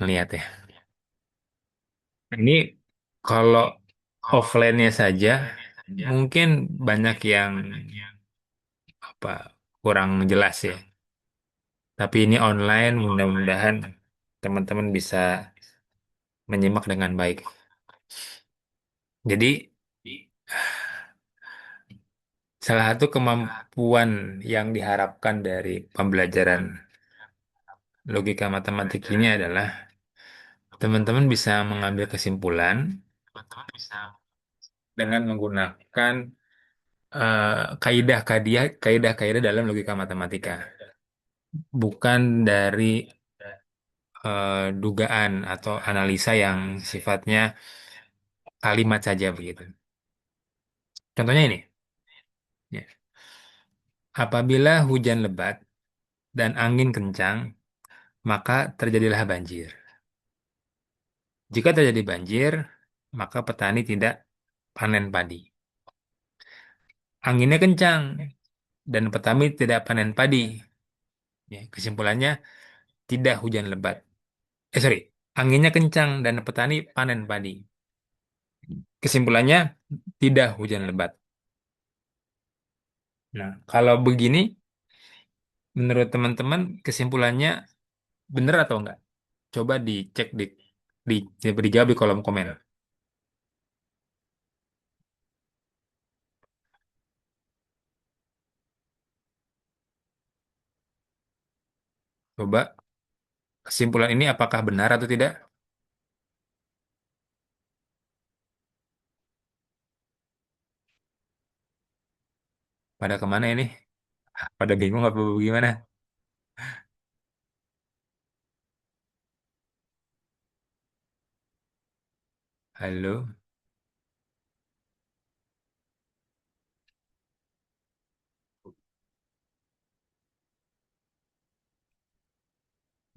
Melihat ya. Ini kalau offline-nya saja mungkin banyak yang apa kurang jelas ya. Tapi ini online, mudah-mudahan teman-teman bisa menyimak dengan baik. Jadi salah satu kemampuan yang diharapkan dari pembelajaran logika matematik ini adalah teman-teman bisa mengambil kesimpulan dengan menggunakan kaidah-kaidah dalam logika matematika, bukan dari dugaan atau analisa yang sifatnya kalimat saja begitu. Contohnya ini, ya. Apabila hujan lebat dan angin kencang, maka terjadilah banjir. Jika terjadi banjir, maka petani tidak panen padi. Anginnya kencang dan petani tidak panen padi. Ya, kesimpulannya tidak hujan lebat. Sorry, anginnya kencang dan petani panen padi. Kesimpulannya tidak hujan lebat. Nah, kalau begini, menurut teman-teman kesimpulannya benar atau enggak? Coba dicek di dijawab di kolom komen. Coba kesimpulan ini apakah benar atau tidak? Pada kemana ini? Pada bingung apa bagaimana? Halo,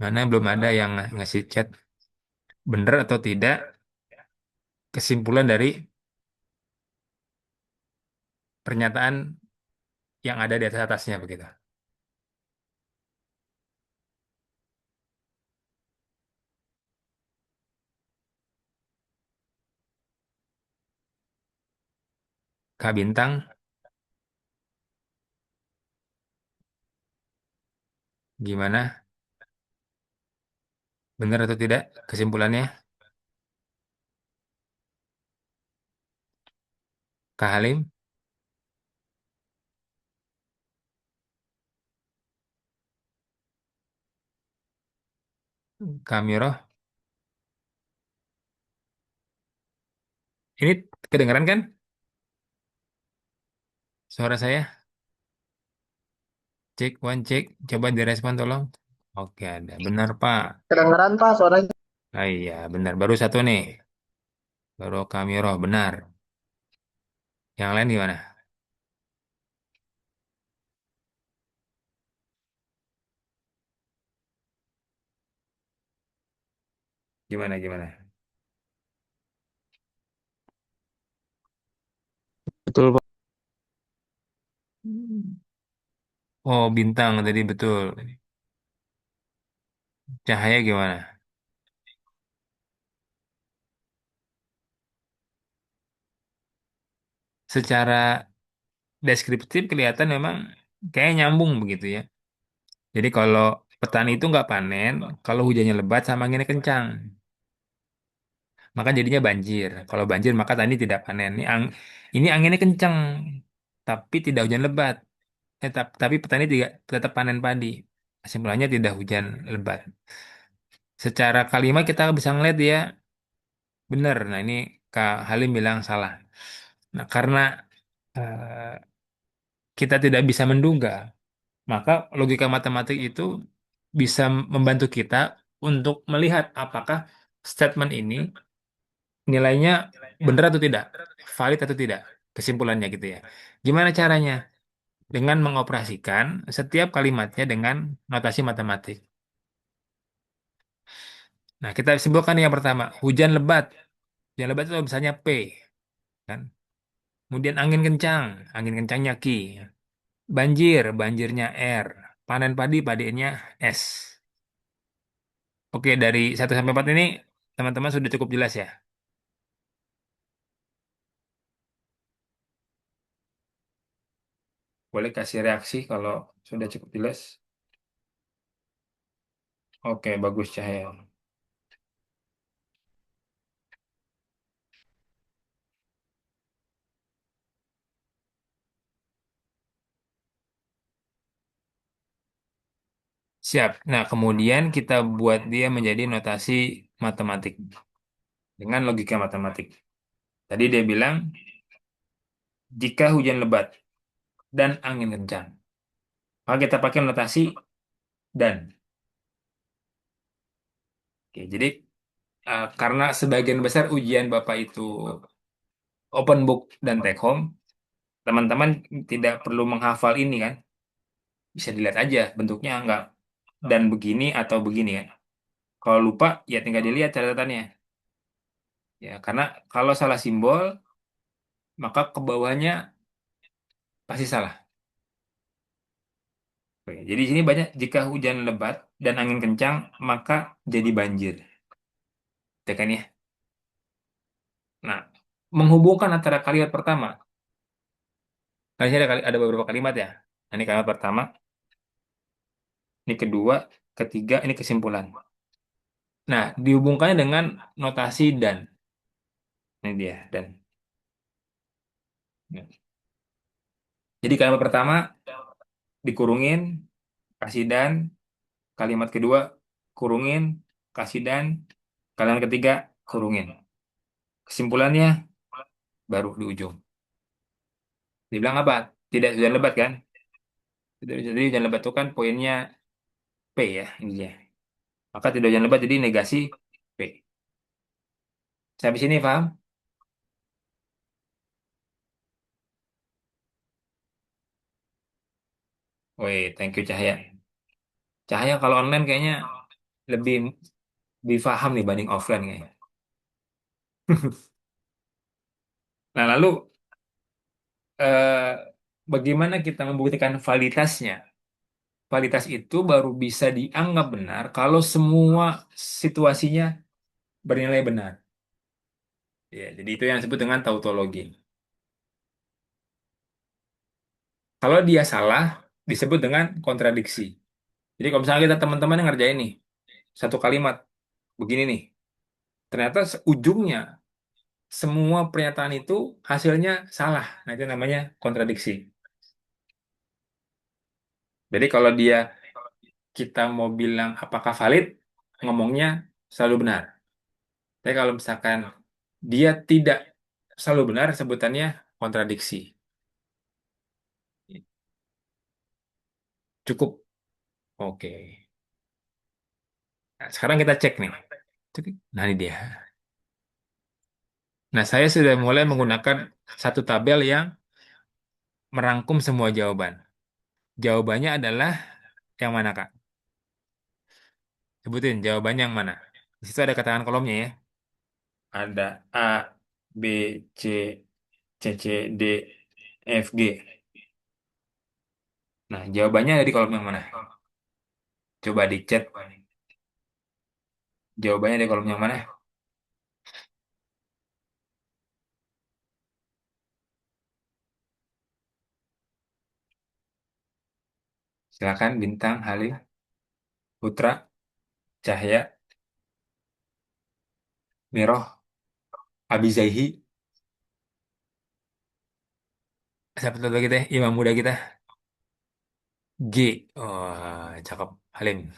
mana belum ada yang ngasih chat benar atau tidak kesimpulan dari pernyataan yang ada di atas atasnya begitu. Kak Bintang, gimana? Benar atau tidak kesimpulannya? Kak Halim, Kak Miroh, ini kedengaran kan suara saya? Cek, one cek, coba direspon tolong. Oke, ada. Benar, Pak. Kedengeran Pak suaranya. Ah, iya, benar. Baru satu nih. Baru Kak Miroh, benar. Yang lain gimana? Gimana, gimana? Betul, Pak. Oh, bintang tadi betul. Cahaya gimana? Secara deskriptif kelihatan memang kayak nyambung begitu ya. Jadi kalau petani itu nggak panen, kalau hujannya lebat sama anginnya kencang, maka jadinya banjir. Kalau banjir maka tani tidak panen. Ini anginnya kencang, tapi tidak hujan lebat. Tapi petani tidak tetap panen padi. Kesimpulannya tidak hujan lebat. Secara kalimat kita bisa ngeliat dia benar. Nah ini Kak Halim bilang salah. Nah karena eh, kita tidak bisa menduga, maka logika matematik itu bisa membantu kita untuk melihat apakah statement ini nilainya benar atau tidak, valid atau tidak, kesimpulannya gitu ya. Gimana caranya? Dengan mengoperasikan setiap kalimatnya dengan notasi matematik. Nah, kita simpulkan yang pertama, hujan lebat. Hujan lebat itu misalnya P, kan? Kemudian angin kencangnya Q. Banjirnya R. Panen padi, padinya S. Oke, dari 1 sampai 4 ini teman-teman sudah cukup jelas ya. Boleh kasih reaksi kalau sudah cukup jelas. Oke, bagus Cahaya. Siap. Nah, kemudian kita buat dia menjadi notasi matematik dengan logika matematik. Tadi dia bilang, jika hujan lebat dan angin kencang, maka kita pakai notasi dan. Oke, jadi karena sebagian besar ujian Bapak itu open book dan take home, teman-teman tidak perlu menghafal ini kan. Bisa dilihat aja bentuknya enggak dan begini atau begini kan. Kalau lupa, ya tinggal dilihat catatannya. Ya, karena kalau salah simbol, maka ke bawahnya pasti salah. Oke, jadi di sini banyak jika hujan lebat dan angin kencang, maka jadi banjir. Ya kan ya? Nah, menghubungkan antara kalimat pertama, kan sini ada beberapa kalimat ya. Nah, ini kalimat pertama, ini kedua, ketiga, ini kesimpulan. Nah, dihubungkannya dengan notasi dan. Ini dia, dan. Ya. Jadi kalimat pertama dikurungin, kasih dan. Kalimat kedua, kurungin, kasih dan. Kalimat ketiga, kurungin. Kesimpulannya baru di ujung. Dibilang apa? Tidak hujan lebat kan? Jadi hujan lebat itu kan poinnya P ya, ini dia. Maka tidak hujan lebat jadi negasi P. Sampai sini paham? Woi, thank you Cahaya. Cahaya kalau online kayaknya lebih lebih paham nih banding offline kayaknya. Nah, lalu eh, bagaimana kita membuktikan validitasnya? Validitas itu baru bisa dianggap benar kalau semua situasinya bernilai benar. Ya, jadi itu yang disebut dengan tautologi. Kalau dia salah, disebut dengan kontradiksi. Jadi kalau misalnya kita teman-teman yang ngerjain nih, satu kalimat begini nih, ternyata ujungnya semua pernyataan itu hasilnya salah. Nah, itu namanya kontradiksi. Jadi kalau dia kita mau bilang apakah valid, ngomongnya selalu benar. Tapi kalau misalkan dia tidak selalu benar, sebutannya kontradiksi. Cukup. Oke. Nah, sekarang kita cek nih. Nah, ini dia. Nah, saya sudah mulai menggunakan satu tabel yang merangkum semua jawaban. Jawabannya adalah yang mana, Kak? Sebutin jawabannya yang mana. Di situ ada katakan kolomnya ya. Ada A, B, C, C, C, D, F, G. Nah, jawabannya ada di kolom yang mana? Coba dicet. Jawabannya di kolom yang mana? Silakan Bintang, Halim, Putra, Cahya, Miroh, Abizaihi. Siapa tuh kita? Imam muda kita. G. Oh, cakep. Halim.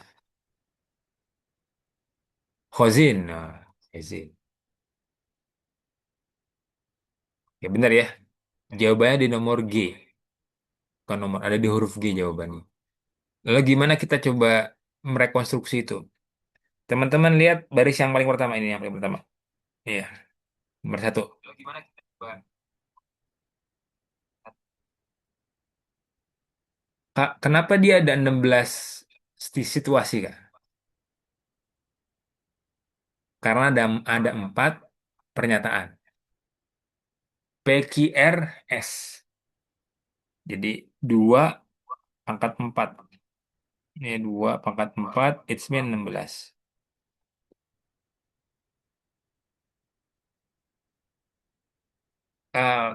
Khozin. Oh, Khozin. Ya benar ya. Jawabannya di nomor G. Bukan nomor, ada di huruf G jawabannya. Lalu gimana kita coba merekonstruksi itu? Teman-teman lihat baris yang paling pertama ini yang paling pertama. Iya, nomor satu. Kak, kenapa dia ada 16 situasi, Kak? Karena ada 4 pernyataan. PQRS. Jadi 2 pangkat 4. Ini 2 pangkat 4, it's mean 16.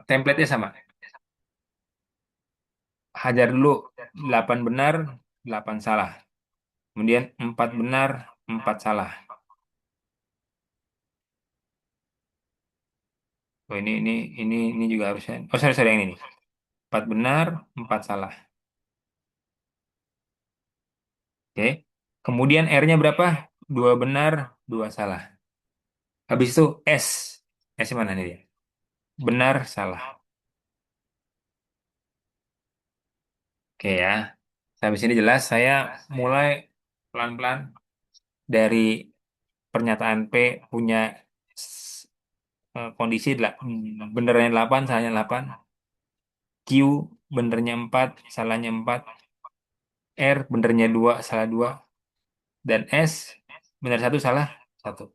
template-nya sama. Hajar dulu 8 benar, 8 salah. Kemudian 4 benar, 4 salah. Oh, ini juga harusnya. Oh, sorry, sorry, yang ini nih. 4 benar, 4 salah. Oke. Kemudian R-nya berapa? 2 benar, 2 salah. Habis itu S. S mana nih dia? Benar, salah. Oke ya. Habis ini jelas, saya mulai pelan-pelan dari pernyataan P punya s- kondisi benernya 8, salahnya 8. Q benernya 4, salahnya 4. R benernya 2, salah 2. Dan S bener satu, salah satu.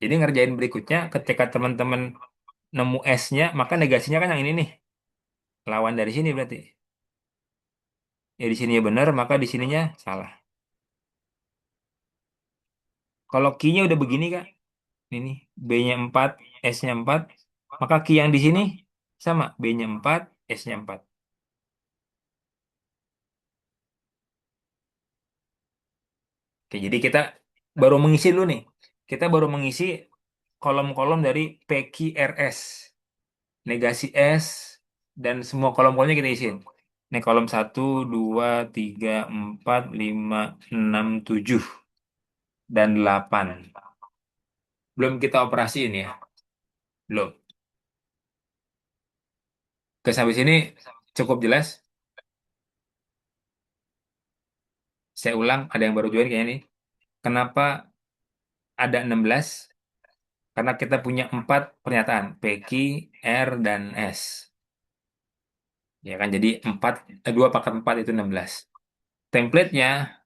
Jadi ngerjain berikutnya ketika teman-teman nemu S-nya, maka negasinya kan yang ini nih. Lawan dari sini berarti. Ya di sininya benar, maka di sininya salah. Kalau Q-nya udah begini Kak, ini B-nya 4, S-nya 4, maka Q yang di sini sama, B-nya 4, S-nya 4. Oke, jadi kita baru mengisi dulu nih. Kita baru mengisi kolom-kolom dari PQRS. Negasi S, dan semua kolom-kolomnya kita isiin. Ini kolom 1, 2, 3, 4, 5, 6, 7, dan 8. Belum kita operasiin ya. Belum. Oke, sampai sini cukup jelas. Saya ulang, ada yang baru join kayaknya nih. Kenapa ada 16? Karena kita punya 4 pernyataan. PQ, R, dan S. Ya kan, jadi 2 pangkat 4 itu 16. Template-nya,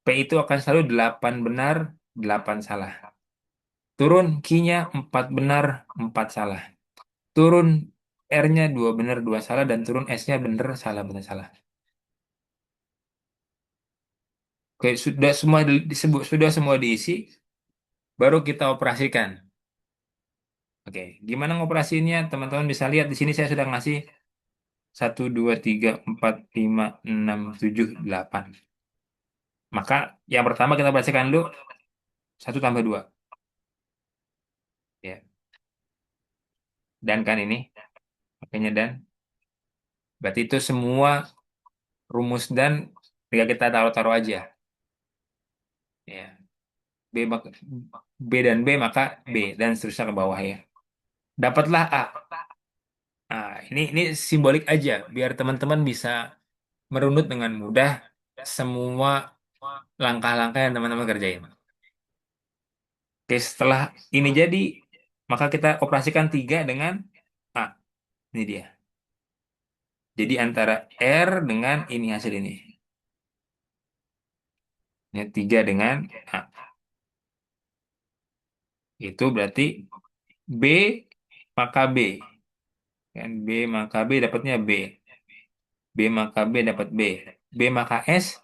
P itu akan selalu 8 benar, 8 salah. Turun Q-nya 4 benar, 4 salah. Turun R-nya 2 benar, 2 salah. Dan turun S-nya benar, salah, benar, salah. Oke, sudah semua disebut, sudah semua diisi, baru kita operasikan. Oke, gimana ngoperasinya? Teman-teman bisa lihat di sini saya sudah ngasih 1, 2, 3, 4, 5, 6, 7, 8. Maka yang pertama kita operasikan dulu 1 tambah 2. Ya, dan kan ini, makanya dan. Berarti itu semua rumus dan tinggal kita taruh-taruh aja. Ya, B, B dan B maka B dan seterusnya ke bawah ya. Dapatlah A. Nah, ini simbolik aja biar teman-teman bisa merunut dengan mudah semua langkah-langkah yang teman-teman kerjain. Oke, setelah ini jadi, maka kita operasikan 3 dengan A. Ini dia. Jadi antara R dengan ini hasil ini. Ya, 3 dengan A. Itu berarti B maka B. Kan B maka B dapatnya B. B maka B dapat B. B maka S,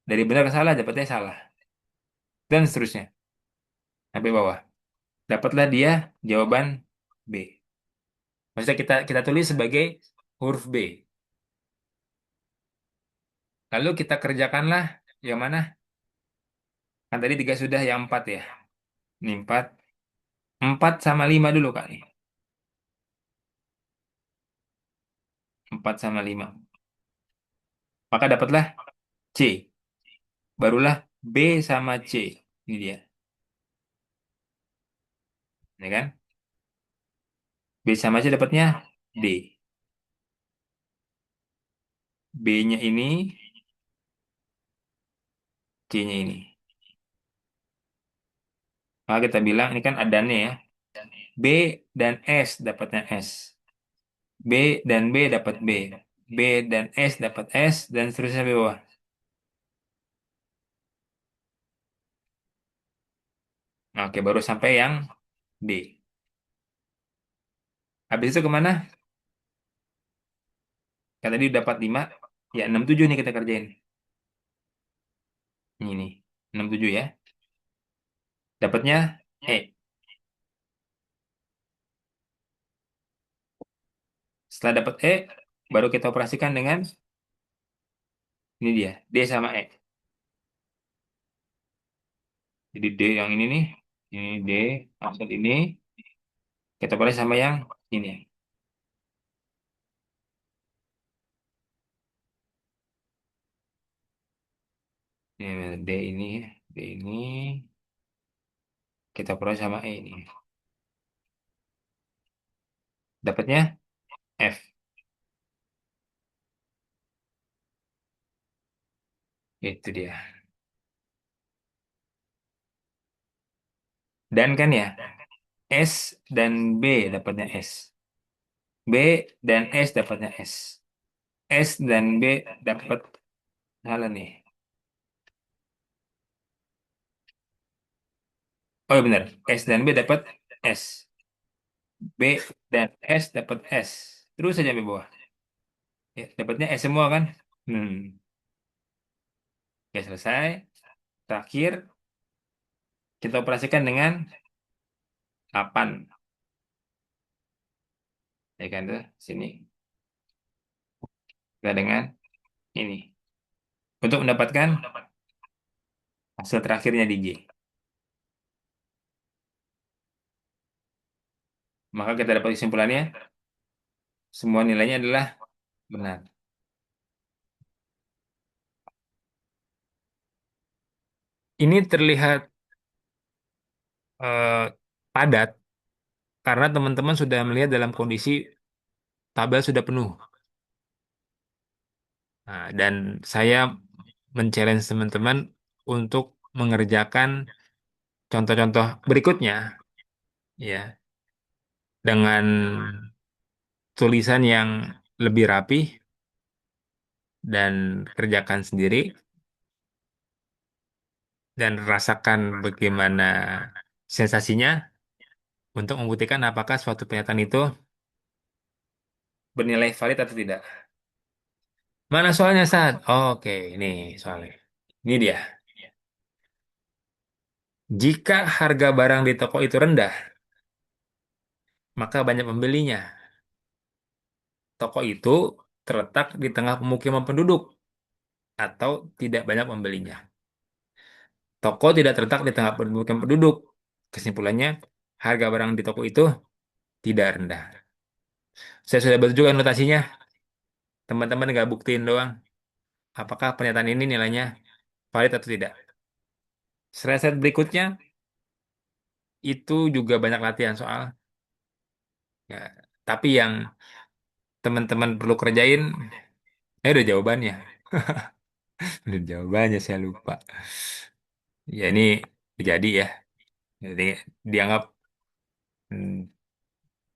dari benar ke salah dapatnya salah. Dan seterusnya. Sampai bawah. Dapatlah dia jawaban B. Maksudnya kita tulis sebagai huruf B. Lalu kita kerjakanlah yang mana? Kan tadi 3 sudah, yang 4 ya. Ini 4. 4 sama 5 dulu Kak nih. 4 sama 5. Maka dapatlah C. Barulah B sama C. Ini dia. Ya kan? B sama C dapatnya D. B-nya ini, C-nya ini. Maka kita bilang ini kan adannya ya. B dan S dapatnya S. B dan B dapat B. B dan S dapat S dan seterusnya sampai bawah. Nah, oke, baru sampai yang D. Habis itu kemana? Kan tadi dapat 5. Ya 6, 7 nih kita kerjain. Ini 67 ya. Dapatnya E. Setelah dapat E, baru kita operasikan dengan ini dia, D sama E. Jadi D yang ini D, maksud ini kita operasi sama yang ini. Ini D ini kita operasi sama E ini. Dapatnya F. Itu dia. Dan kan ya, S dan B dapatnya S. B dan S dapatnya S. S dan B dapat salah nih. Oh iya benar, S dan B dapat S. B dan S dapat S. Terus saja sampai bawah. Ya, dapatnya S semua kan? Ya selesai. Terakhir kita operasikan dengan 8. Ya kan tuh, sini. Kita dengan ini. Untuk mendapatkan hasil terakhirnya di J. Maka kita dapat kesimpulannya, semua nilainya adalah benar. Ini terlihat eh, padat karena teman-teman sudah melihat dalam kondisi tabel sudah penuh. Nah, dan saya men-challenge teman-teman untuk mengerjakan contoh-contoh berikutnya, ya, dengan tulisan yang lebih rapi dan kerjakan sendiri dan rasakan bagaimana sensasinya untuk membuktikan apakah suatu pernyataan itu bernilai valid atau tidak. Mana soalnya saat? Oke, ini soalnya. Ini dia. Jika harga barang di toko itu rendah, maka banyak pembelinya. Toko itu terletak di tengah pemukiman penduduk atau tidak banyak pembelinya. Toko tidak terletak di tengah pemukiman penduduk. Kesimpulannya, harga barang di toko itu tidak rendah. Saya sudah bantu juga notasinya. Teman-teman nggak buktiin doang. Apakah pernyataan ini nilainya valid atau tidak. Slide berikutnya itu juga banyak latihan soal. Ya, tapi yang teman-teman perlu kerjain, udah jawabannya. Udah jawabannya saya lupa. Ya ini jadi ya. Jadi dianggap hmm,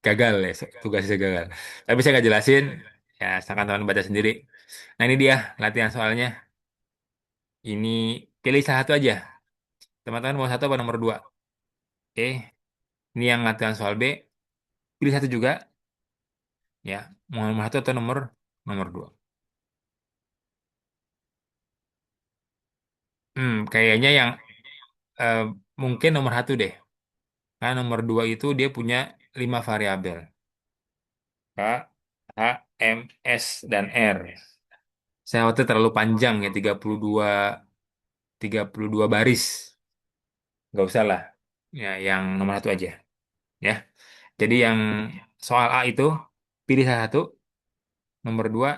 gagal ya, tugasnya gagal. Tapi saya nggak jelasin, ya silakan teman baca sendiri. Nah ini dia latihan soalnya. Ini pilih salah satu aja. Teman-teman mau satu apa nomor dua? Oke, ini yang latihan soal B. Pilih satu juga, ya. Mau nomor satu atau nomor nomor dua? Kayaknya yang eh, mungkin nomor satu deh. Karena nomor dua itu dia punya 5 variabel. K, H, M, S, dan R. Saya waktu terlalu panjang ya, 32 baris. Nggak usah lah. Ya, yang nomor satu aja. Ya. Jadi yang soal A itu, pilih salah satu. Nomor dua,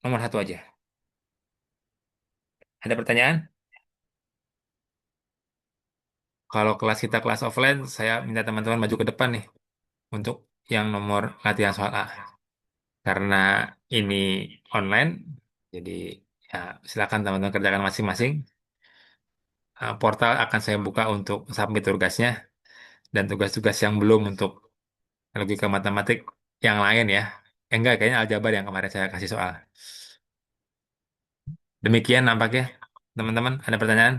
nomor satu aja. Ada pertanyaan? Kalau kelas kita kelas offline, saya minta teman-teman maju ke depan nih. Untuk yang nomor latihan soal A. Karena ini online, jadi ya silakan teman-teman kerjakan masing-masing. Portal akan saya buka untuk submit tugasnya dan tugas-tugas yang belum untuk logika matematik yang lain ya. Enggak, kayaknya aljabar yang kemarin saya kasih soal. Demikian nampaknya, teman-teman. Ada pertanyaan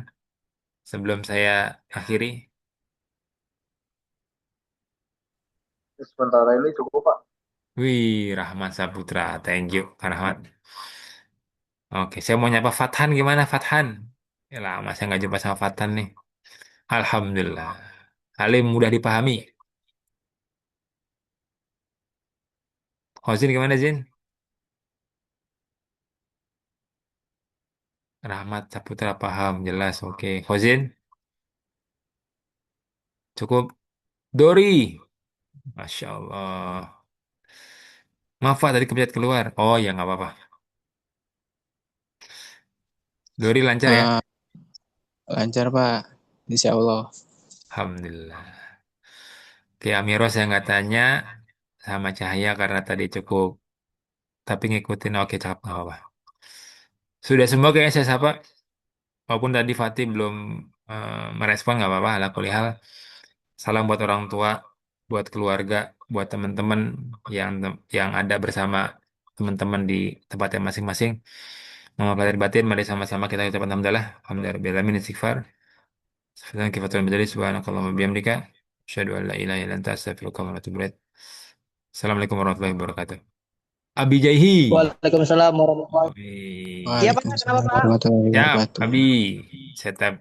sebelum saya akhiri? Sementara ini cukup, Pak. Wih, Rahman Saputra. Thank you, Kak Rahmat. Oke, saya mau nyapa Fathan. Gimana, Fathan? Ya lama saya nggak jumpa sama Fatan nih. Alhamdulillah. Halim mudah dipahami. Hozin gimana Zin? Rahmat Saputra paham jelas. Oke. Hozin cukup. Dori. Masya Allah. Maaf Pak, tadi kepencet keluar. Oh ya nggak apa-apa. Dori lancar ya? Ah, lancar Pak, Insya Allah. Alhamdulillah. Oke, Amiro saya nggak tanya sama Cahaya karena tadi cukup. Tapi ngikutin oke cakep nggak apa-apa. Sudah semua kayaknya saya sapa. Walaupun tadi Fatih belum merespon nggak apa-apa. Ala kulihal. Salam buat orang tua, buat keluarga, buat teman-teman yang ada bersama teman-teman di tempatnya masing-masing. Mama pelajari batin, mari sama-sama kita ucapkan alhamdulillah. Alhamdulillah, alamin istighfar. Sekarang kifatul majlis, subhanakallahumma bihamdika. Asyhadu an la ilaha illa anta astaghfiruka wa atubu ilaik. Assalamualaikum warahmatullahi wabarakatuh. Abi Jaihi. Waalaikumsalam warahmatullahi wabarakatuh. Abi. Iya Pak, kenapa Waalaikumsalam Pak? warahmatullahi Siap, wabarakatuh. Abi. Setup